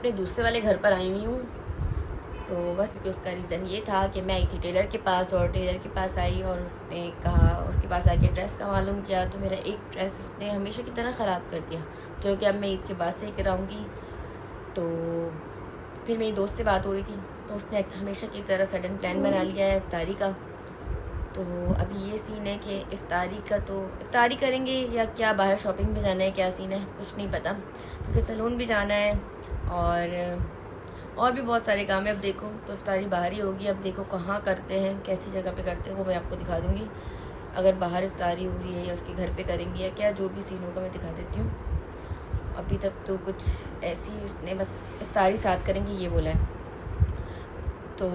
अपने दूसरे वाले घर पर आई हुई हूँ। तो बस क्योंकि उसका रीज़न ये था कि मैं आई थी टेलर के पास, और टेलर के पास आई और उसने कहा, उसके पास आके ड्रेस का मालूम किया, तो मेरा एक ड्रेस उसने हमेशा की तरह ख़राब कर दिया, जो कि अब मैं ईद के बाद से ही कराऊँगी। तो फिर मेरी दोस्त से बात हो रही थी, तो उसने हमेशा की तरह सडन प्लान बना लिया है इफ्तारी का। तो अभी ये सीन है कि इफ्तारी का, तो इफ्तारी करेंगे या क्या बाहर शॉपिंग पे जाना है, क्या सीन है कुछ नहीं पता, क्योंकि सैलून भी जाना है और भी बहुत सारे काम है। अब देखो, तो इफ्तारी बाहर ही होगी। अब देखो कहाँ करते हैं, कैसी जगह पे करते हैं, वो मैं आपको दिखा दूँगी। अगर बाहर इफ्तारी हो रही है या उसके घर पे करेंगी या क्या, जो भी सीन होगा मैं दिखा देती हूँ। अभी तक तो कुछ ऐसी, उसने बस इफ्तारी साथ करेंगे ये बोला है। तो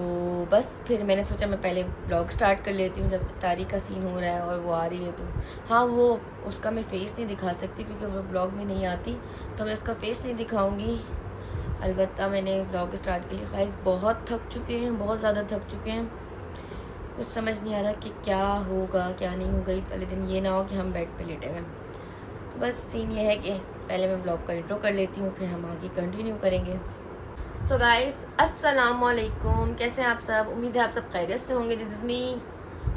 बस फिर मैंने सोचा मैं पहले ब्लॉग स्टार्ट कर लेती हूँ, जब इफ्तारी का सीन हो रहा है और वो आ रही है। तो हाँ, वो उसका मैं फ़ेस नहीं दिखा सकती क्योंकि वो ब्लॉग में नहीं आती, तो मैं उसका फ़ेस नहीं दिखाऊंगी। अलबत्ता मैंने ब्लॉग स्टार्ट के लिए गाइस बहुत थक चुके हैं, बहुत ज़्यादा थक चुके हैं। कुछ समझ नहीं आ रहा कि क्या होगा क्या नहीं होगा। ईद वाले दिन ये ना हो कि हम बेड पे लेटे हुए। तो बस सीन ये है कि पहले मैं ब्लॉग का इंट्रो कर लेती हूँ, फिर हम आगे कंटिन्यू करेंगे। सो गाइस, अस्सलाम वालेकुम, कैसे हैं आप सब? उम्मीद है आप सब खैरियत से होंगे। This is me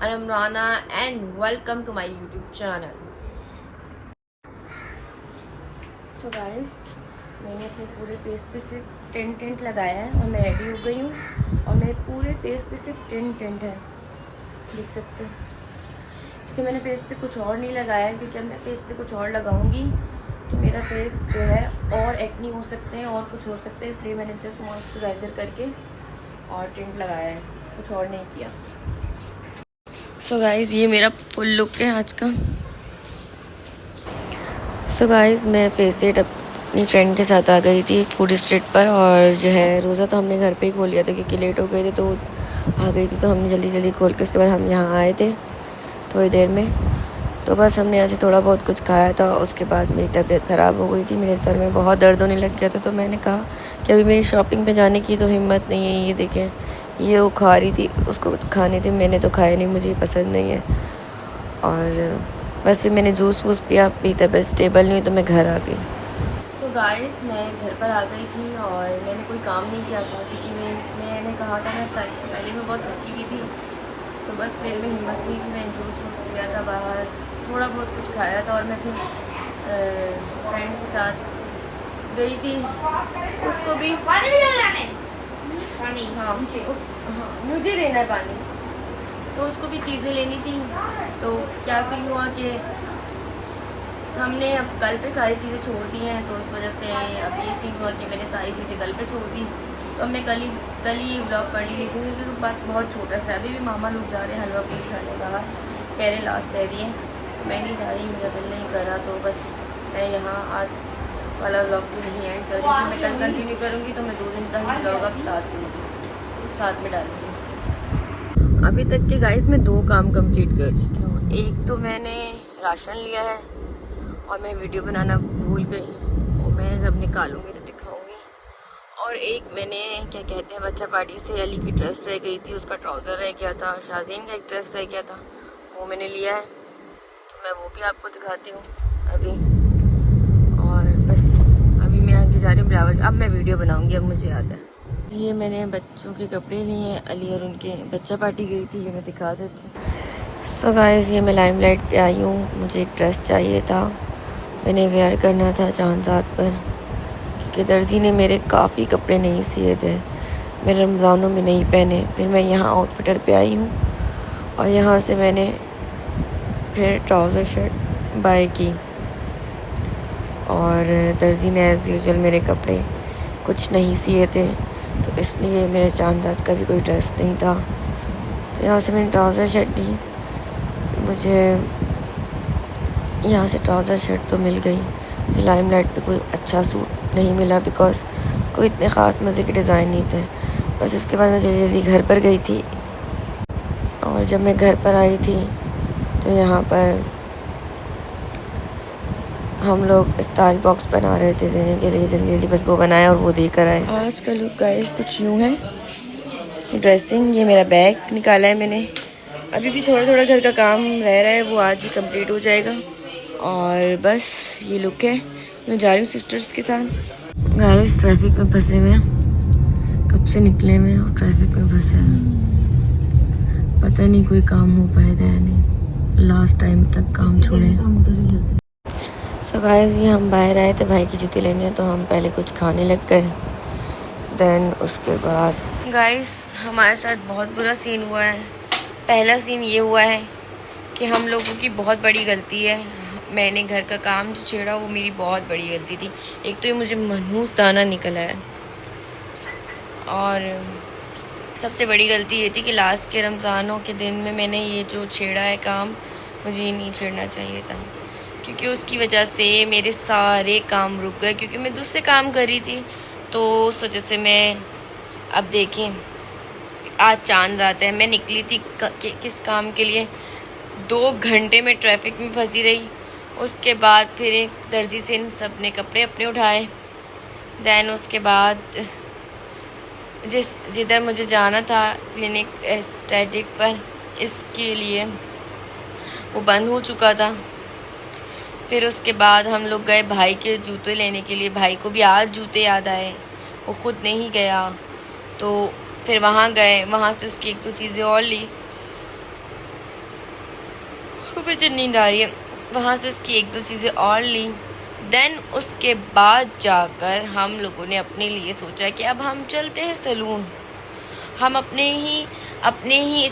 Anmarana and welcome to my YouTube channel. So guys, मैंने अपने पूरे फेस पे सिर्फ टेंट लगाया है और मैं रेडी हो गई हूँ, और मेरे पूरे फेस पे सिर्फ टेंट है, देख सकते हैं। क्योंकि मैंने फेस पे कुछ और नहीं लगाया है, क्योंकि मैं फेस पे कुछ और लगाऊंगी तो मेरा फेस जो है और एक्नी हो सकते हैं और कुछ हो सकता है, इसलिए मैंने जस्ट मॉइस्चराइज़र करके और टिंट लगाया है, कुछ और नहीं किया। सो गाइस, ये मेरा फुल लुक है आज का। सो गाइस, मैं फेस सेट अपनी फ्रेंड के साथ आ गई थी फूड स्ट्रीट पर, और जो है रोज़ा तो हमने घर पे ही खोल लिया था क्योंकि लेट हो गए थे, तो आ गई थी तो हमने जल्दी जल्दी खोल के उसके बाद हम यहाँ आए थे थोड़ी देर में। तो बस हमने यहाँ से थोड़ा बहुत कुछ खाया था, उसके बाद मेरी तबीयत ख़राब हो गई थी, मेरे सर में बहुत दर्द होने लग गया था। तो मैंने कहा कि अभी मेरी शॉपिंग पे जाने की तो हिम्मत नहीं है। ये देखें, ये वो खा रही थी, उसको कुछ खानी थी, मैंने तो खाया नहीं, मुझे पसंद नहीं है। और बस फिर मैंने जूस वूस पिया, अपनी तबीयत स्टेबल नहीं हुई तो मैं घर आ गई। सो गाइस, मैं घर पर आ गई थी और मैंने कोई काम नहीं किया था क्योंकि मैंने कहा था मैं तारीख से पहले मैं बहुत थकी हुई थी। तो बस मेरे में हिम्मत नहीं थी, मैं जूस वूस पिया था बाहर, थोड़ा बहुत कुछ खाया था, और मैं फिर फ्रेंड के साथ गई थी। उसको भी पानी हाँ मुझे देना है पानी, तो उसको भी चीज़ें लेनी थी। तो क्या सीन हुआ कि हमने अब कल पे सारी चीज़ें छोड़ दी हैं, तो इस वजह से अब ये सीन हुआ कि मैंने सारी चीज़ें कल पे छोड़ दी। तो अब मैं कल ही ब्लॉग कर ली, क्योंकि तो बात बहुत छोटा सा है। अभी भी मामा लोग जा रहे हैं हलवा पूरी खाने का, कह रहे लास्ट है ये, तो मैं नहीं जा रही, मेरा दिल नहीं कर रहा। तो बस मैं यहाँ आज वाला ब्लॉग तो नहीं एंड कर रही हूँ, मैं कल कंटिन्यू करूँगी, तो मैं 2 दिन का ही ब्लॉग अब साथ में डालूँगी। अभी तक के गाइस मैं 2 काम कंप्लीट कर चुकी हूँ। एक तो मैंने राशन लिया है और मैं वीडियो बनाना भूल गई, वो मैं जब निकालूंगी तो दिखाऊंगी। और एक मैंने क्या कहते हैं, बच्चा पार्टी से अली की ड्रेस रह गई थी, उसका ट्राउज़र रह गया था, शाज़ीन का एक ड्रेस रह गया था, वो मैंने लिया है, तो मैं वो भी आपको दिखाती हूँ अभी। और बस अभी मैं आगे जा रही हूँ बराबर, अब मैं वीडियो बनाऊँगी, अब मुझे याद है। ये मैंने बच्चों के कपड़े लिए हैं, अली और उनके बच्चा पार्टी गई थी, ये मैं दिखा देती हूँ। सो गाइस, ये मैं लाइमलाइट पे आई हूँ, मुझे एक ड्रेस चाहिए था, मैंने वेयर करना था चांद-रात पर, क्योंकि दर्जी ने मेरे काफ़ी कपड़े नहीं सिए थे, मेरे रमज़ानों में नहीं पहने। फिर मैं यहाँ आउटफिटर पे आई हूँ और यहाँ से मैंने फिर ट्राउज़र शर्ट बाय की, और दर्जी ने एज़ यूजुअल मेरे कपड़े कुछ नहीं सिए थे, तो इसलिए मेरे चांद-रात का भी कोई ड्रेस नहीं था। तो यहाँ से मैंने ट्राउज़र शर्ट ली, मुझे यहाँ से ट्राउज़र शर्ट तो मिल गई, मुझे लाइमलाइट पे कोई अच्छा सूट नहीं मिला, बिकॉज़ कोई इतने ख़ास मज़े के डिज़ाइन नहीं थे। बस इसके बाद मैं जल्दी जल्दी घर पर गई थी, और जब मैं घर पर आई थी तो यहाँ पर हम लोग इफ्तारी बॉक्स बना रहे थे देने के लिए, जल्दी जल्दी बस वो बनाया और वो दे कर आए। आज का लुक गाइस कुछ यूँ है, ड्रेसिंग, ये मेरा बैग निकाला है मैंने, अभी भी थोड़ा थोड़ा घर का काम रह रहा है, वो आज ही कंप्लीट हो जाएगा। और बस ये लुक है, मैं जा रही हूँ सिस्टर्स के साथ। गाइस ट्रैफिक में फंसे हुए हैं, कब से निकले हुए हैं और ट्रैफिक में फंसे हैं। पता नहीं कोई काम हो पाएगा या नहीं, लास्ट टाइम तक काम छोड़े। सो गाइस ये हम बाहर आए थे भाई की जूती लेने, तो हम पहले कुछ खाने लग गए, देन उसके बाद गाइस हमारे साथ बहुत बुरा सीन हुआ है। पहला सीन ये हुआ है कि हम लोगों की बहुत बड़ी गलती है, मैंने घर का काम जो छेड़ा वो मेरी बहुत बड़ी गलती थी। एक तो ये मुझे मनहूस दाना निकला है, और सबसे बड़ी गलती ये थी कि लास्ट के रमज़ानों के दिन में मैंने ये जो छेड़ा है काम, मुझे ये नहीं छेड़ना चाहिए था, क्योंकि उसकी वजह से मेरे सारे काम रुक गए, क्योंकि मैं दूसरे काम कर रही थी। तो उस वजह से मैं, अब देखें आज चांद रात है, मैं निकली थी किस काम के लिए, 2 घंटे में ट्रैफिक में फंसी रही। उसके बाद फिर एक दर्जी से इन सब ने कपड़े अपने उठाए, दैन उसके बाद जिधर मुझे जाना था क्लिनिक एस्थेटिक पर, इसके लिए वो बंद हो चुका था। फिर उसके बाद हम लोग गए भाई के जूते लेने के लिए, भाई को भी आज जूते याद आए, वो ख़ुद नहीं गया, तो फिर वहाँ गए, वहाँ से उसकी 1-2 चीज़ें और ली, मुझे नींद आ रही है, वहाँ से उसकी 1-2 चीज़ें और ली। देन उसके बाद जाकर हम लोगों ने अपने लिए सोचा कि अब हम चलते हैं सैलून, हम अपने ही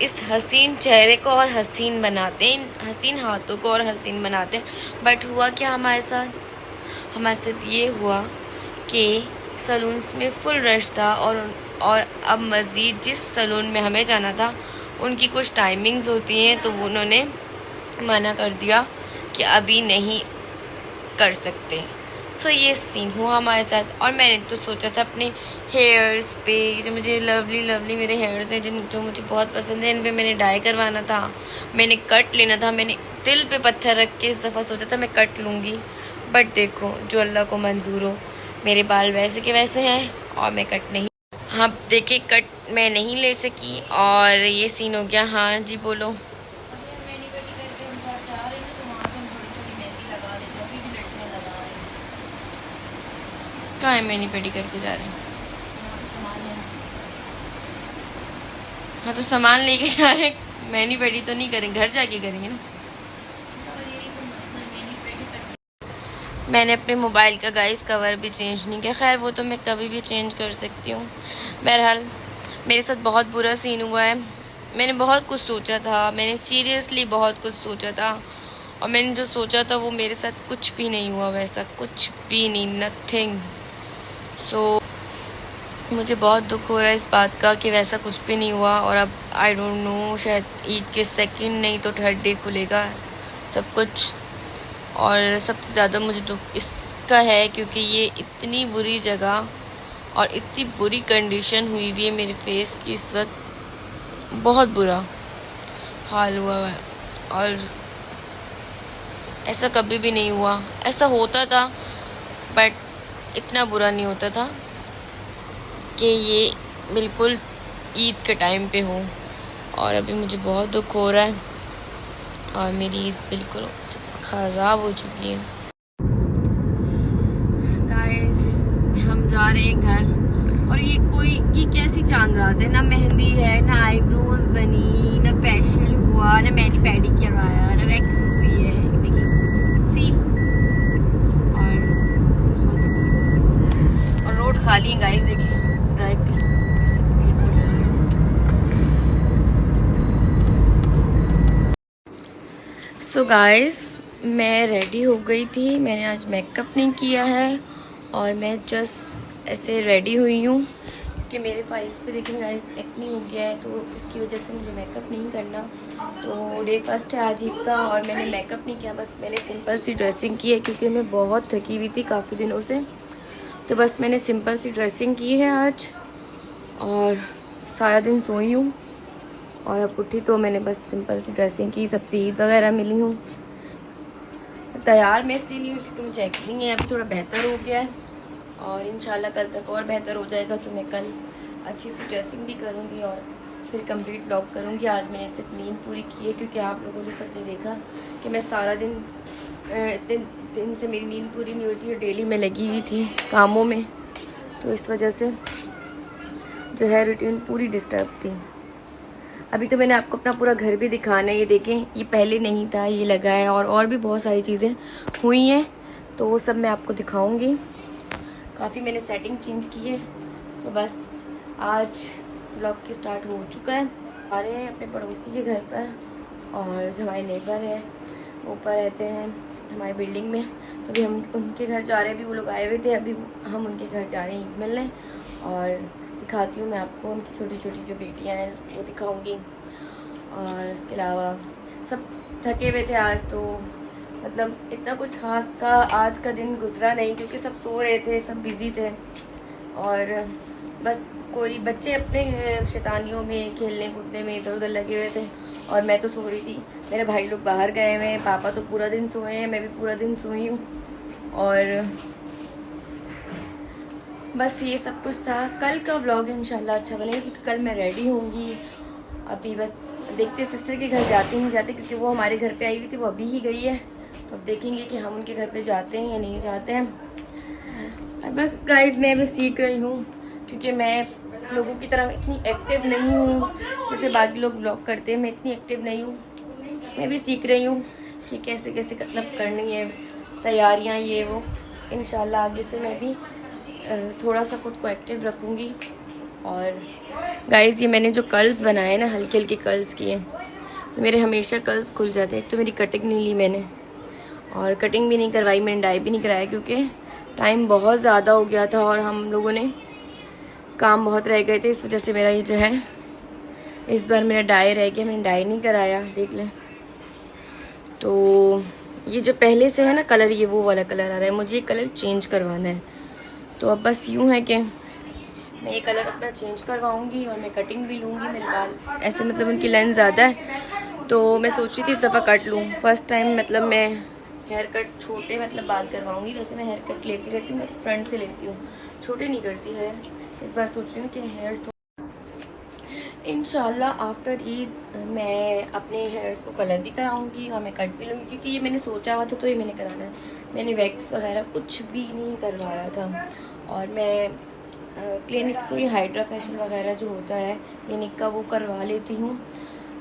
इस हसीन चेहरे को और हसीन बनाते हैं, इन हसीन हाथों को और हसीन बनाते हैं। बट हुआ क्या हमारे साथ ये हुआ कि सैलून्स में फुल रश था, और अब मज़ीद जिस सैलून में हमें जाना था उनकी कुछ टाइमिंग्स होती हैं, तो उन्होंने मना कर दिया कि अभी नहीं कर सकते। सो ये सीन हुआ हमारे साथ। और मैंने तो सोचा था अपने हेयर्स पे, जो मुझे लवली मेरे हेयर्स हैं जो मुझे बहुत पसंद है, इन पे मैंने डाई करवाना था, मैंने कट लेना था, मैंने दिल पे पत्थर रख के इस दफ़ा सोचा था मैं कट लूँगी। बट देखो जो अल्लाह को मंजूर हो, मेरे बाल वैसे के वैसे हैं और मैं कट नहीं, हाँ देखिए कट मैं नहीं ले सकी, और ये सीन हो गया। हाँ जी बोलो। कहाँ है मैनी पेडी करके जा रहे हैं? हाँ तो सामान लेके जा रहे हैं, मैनी पेडी तो नहीं करेंगे, घर जाके करेंगे ना। मैंने अपने मोबाइल का गाइस कवर भी चेंज नहीं किया, खैर वो तो मैं कभी भी चेंज कर सकती हूँ। बहरहाल मेरे साथ बहुत बुरा सीन हुआ है। मैंने बहुत कुछ सोचा था, मैंने सीरियसली बहुत कुछ सोचा था, और मैंने जो सोचा था वो मेरे साथ कुछ भी नहीं हुआ, वैसा कुछ भी नहीं, नथिंग। सो मुझे बहुत दुख हो रहा है इस बात का कि वैसा कुछ भी नहीं हुआ। और अब आई डोंट नो, शायद ईद के 2nd नहीं तो 3rd डे खुलेगा सब कुछ। और सबसे ज़्यादा मुझे दुख इसका है क्योंकि ये इतनी बुरी जगह और इतनी बुरी कंडीशन हुई हुई है मेरे फेस की इस वक्त, बहुत बुरा हाल हुआ है। और ऐसा कभी भी नहीं हुआ, ऐसा होता था बट इतना बुरा नहीं होता था कि ये बिल्कुल ईद के टाइम पे हो। और अभी मुझे बहुत दुख हो रहा है और मेरी ईद बिल्कुल ख़राब हो चुकी है। गाइस हम जा रहे हैं घर, और ये कैसी चांद रात है, ना मेहंदी है, ना आईब्रोज बनी, ना फेशियल हुआ, ना मैनी पैडी करवाया, ना वैक्स हुई है, देखिए सी। और रोड खाली है गाइस, देखिए ड्राइव किस स्पीड में कर रही है। सो गाइस मैं रेडी हो गई थी, मैंने आज मेकअप नहीं किया है और मैं जस्ट ऐसे रेडी हुई हूँ क्योंकि मेरे फेस पे देखिए गाइस एक्ने हो गया है, तो इसकी वजह से मुझे मेकअप नहीं करना। तो डे 1 है आज ईद का और मैंने मेकअप नहीं किया, बस मैंने सिंपल सी ड्रेसिंग की है क्योंकि मैं बहुत थकी हुई थी काफ़ी दिनों से। तो बस मैंने सिंपल सी ड्रेसिंग की है आज और सारा दिन सोई हूँ, और अब उठी तो मैंने बस सिंपल सी ड्रेसिंग की, सबसे ईद वगैरह मिली हूँ। तैयार मैं इसलिए नहीं हुई क्योंकि मुझे एक्टिंग है, अभी थोड़ा बेहतर हो गया है और इंशाल्लाह कल तक और बेहतर हो जाएगा। तो मैं कल अच्छी सी ड्रेसिंग भी करूँगी और फिर कंप्लीट ब्लॉग करूँगी। आज मैंने सिर्फ नींद पूरी की है क्योंकि आप लोगों ने सबने देखा कि मैं सारा दिन इतने दिन से मेरी नींद पूरी नहीं होती है, डेली मैं लगी हुई थी कामों में, तो इस वजह से जो है रूटीन पूरी डिस्टर्ब थी। अभी तो मैंने आपको अपना पूरा घर भी दिखाना है, ये देखें, ये पहले नहीं था, ये लगा है, और भी बहुत सारी चीज़ें हुई हैं, तो वो सब मैं आपको दिखाऊंगी। काफ़ी मैंने सेटिंग चेंज की है, तो बस आज ब्लॉग की स्टार्ट हो चुका है। आ रहे हैं अपने पड़ोसी के घर पर, और जो हमारे नेबर है वो ऊपर रहते हैं हमारी बिल्डिंग में, तो अभी हम उनके घर जा रहे हैं। अभी वो लोग आए हुए थे, अभी हम उनके घर जा रहे हैं ईद मिलने, और दिखाती हूँ मैं आपको उनकी छोटी छोटी जो बेटियाँ हैं वो दिखाऊंगी। और इसके अलावा सब थके हुए थे आज, तो मतलब इतना कुछ खास का आज का दिन गुजरा नहीं, क्योंकि सब सो रहे थे, सब बिज़ी थे, और बस कोई बच्चे अपने शैतानियों में खेलने कूदने में इधर उधर लगे हुए थे, और मैं तो सो रही थी। मेरे भाई लोग बाहर गए हुए हैं, पापा तो पूरा दिन सोए हैं, मैं भी पूरा दिन सोई हूँ, और बस ये सब कुछ था। कल का व्लॉग इंशाल्लाह अच्छा बनेगा, क्योंकि कल मैं रेडी होंगी। अभी बस देखते सिस्टर के घर जाते ही नहीं जाते, क्योंकि वो हमारे घर पे आई हुई थी, वो अभी ही गई है, तो अब देखेंगे कि हम उनके घर पे जाते हैं या नहीं जाते हैं। बस गाइस मैं बस सीख रही हूँ, क्योंकि मैं लोगों की तरह इतनी एक्टिव नहीं हूँ जैसे बाकी लोग ब्लॉग करते हैं, मैं इतनी एक्टिव नहीं हूँ। मैं भी सीख रही हूँ कि कैसे कैसे मतलब करनी है तैयारियाँ, ये वो। इंशाल्लाह आगे से मैं भी थोड़ा सा ख़ुद को एक्टिव रखूँगी। और गाइस ये मैंने जो कर्ल्स बनाए ना, हल्के हल्के कर्ल्स किए, मेरे हमेशा कर्ल्स खुल जाते हैं। एक तो मेरी कटिंग नहीं ली मैंने, और कटिंग भी नहीं करवाई मैंने, डाई भी नहीं कराया, क्योंकि टाइम बहुत ज़्यादा हो गया था और हम लोगों ने काम बहुत रह गए थे, इस वजह से मेरा ये जो है इस बार मेरा डाई रह गया, मैंने डाई नहीं कराया, देख लें। तो ये जो पहले से है ना कलर, ये वो वाला कलर आ रहा है, मुझे ये कलर चेंज करवाना है। तो अब बस यूँ है कि मैं ये कलर अपना चेंज करवाऊँगी, और मैं कटिंग भी लूँगी। मेरे बाल ऐसे मतलब उनकी लेंथ ज़्यादा है, तो मैं सोच रही थी इस दफ़ा कट लूँ। फर्स्ट टाइम मतलब मैं हेयर कट छोटे मतलब बाल करवाऊँगी। वैसे मैं हेयर कट लेती रहती हूँ, मैं फ्रंट से लेती हूँ, छोटे नहीं करती हेयर। इस बार सोच रही हूँ कि हेयर्स इंशाल्लाह आफ्टर ईद मैं अपने हेयर्स को कलर भी कराऊंगी और मैं कट भी लूँगी, क्योंकि ये मैंने सोचा हुआ था, तो ये मैंने कराना है। मैंने वैक्स वगैरह कुछ भी नहीं करवाया था, और मैं क्लिनिक से हाइड्रा फेशियल वगैरह जो होता है क्लिनिक का वो करवा लेती हूँ,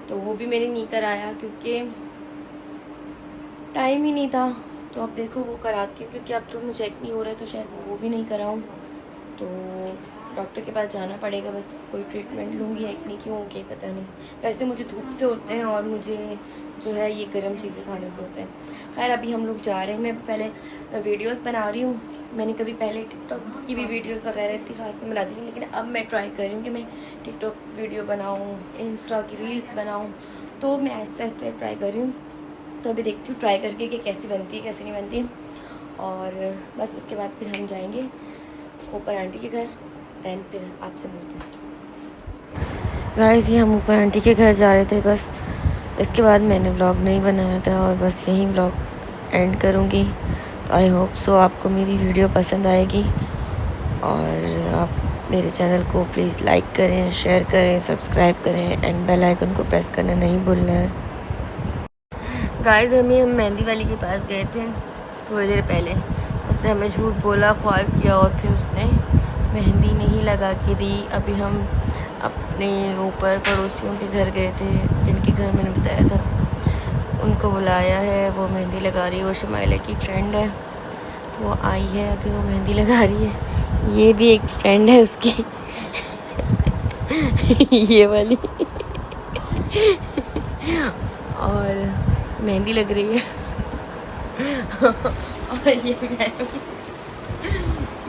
तो वो भी मैंने नहीं कराया क्योंकि टाइम ही नहीं था। तो अब देखो वो कराती हूँ, क्योंकि अब तो मुझे चेक नहीं हो रहा है, तो शायद वो भी नहीं कराऊँ, तो डॉक्टर के पास जाना पड़ेगा। बस कोई ट्रीटमेंट लूँगी या नहीं, क्यों होगी पता नहीं। वैसे मुझे धूप से होते हैं, और मुझे जो है ये गर्म चीज़ें खाने से होते हैं। खैर अभी हम लोग जा रहे हैं। मैं पहले वीडियोस बना रही हूँ, मैंने कभी पहले टिकटॉक की भी वीडियोस वगैरह इतनी खास में बनाती थी, लेकिन अब मैं ट्राई कर रही हूँ कि मैं टिकटॉक वीडियो बनाऊँ, इंस्टा की रील्स बनाऊँ, तो मैं आहिस्ता आहिस्ता ट्राई कर रही हूँ। तो अभी देखती हूँ ट्राई करके कि कैसी बनती है कैसी नहीं बनती, और बस उसके बाद फिर हम जाएंगे ऊपर आंटी के घर, दैन फिर आपसे मिलते हैं। गाइस ये हम ऊपर आंटी के घर जा रहे थे, बस इसके बाद मैंने व्लॉग नहीं बनाया था, और बस यहीं व्लॉग एंड करूँगी। तो आई होप सो आपको मेरी वीडियो पसंद आएगी, और आप मेरे चैनल को प्लीज़ लाइक करें, शेयर करें, सब्सक्राइब करें, एंड बेल आइकन को प्रेस करना नहीं भूलना है। गाइस हम मेहंदी वाली के पास गए थे थोड़ी देर पहले, उसने हमें झूठ बोला, ख्वार किया, और फिर उसने मेहंदी नहीं लगा के दी। अभी हम अपने ऊपर पड़ोसियों के घर गए थे, जिनके घर मैंने बताया था, उनको बुलाया है, वो मेहंदी लगा रही है। वो शमाइला की फ्रेंड है, तो वो आई है, अभी वो मेहंदी लगा रही है। ये भी एक फ्रेंड है उसकी ये वाली और मेहंदी लग रही है और ये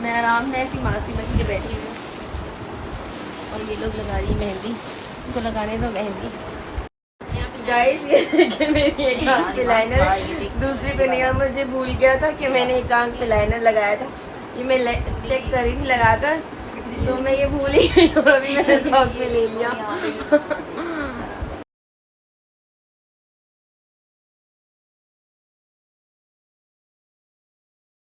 मैं आराम से ऐसी मासी बन के बैठी हूँ, और ये लोग लगा रही है मेहंदी। उनको लगाने दो मेहंदी। गाइस ये मेरी एक आंख पे लाइनर, दूसरी पे नहीं। मुझे भूल गया था कि मैंने एक आंख पे लाइनर लगाया था, ये मैं चेक करी थी लगाकर, तो मैं ये भूल ही गई, और अभी मैंने ब्लॉग में ले लिया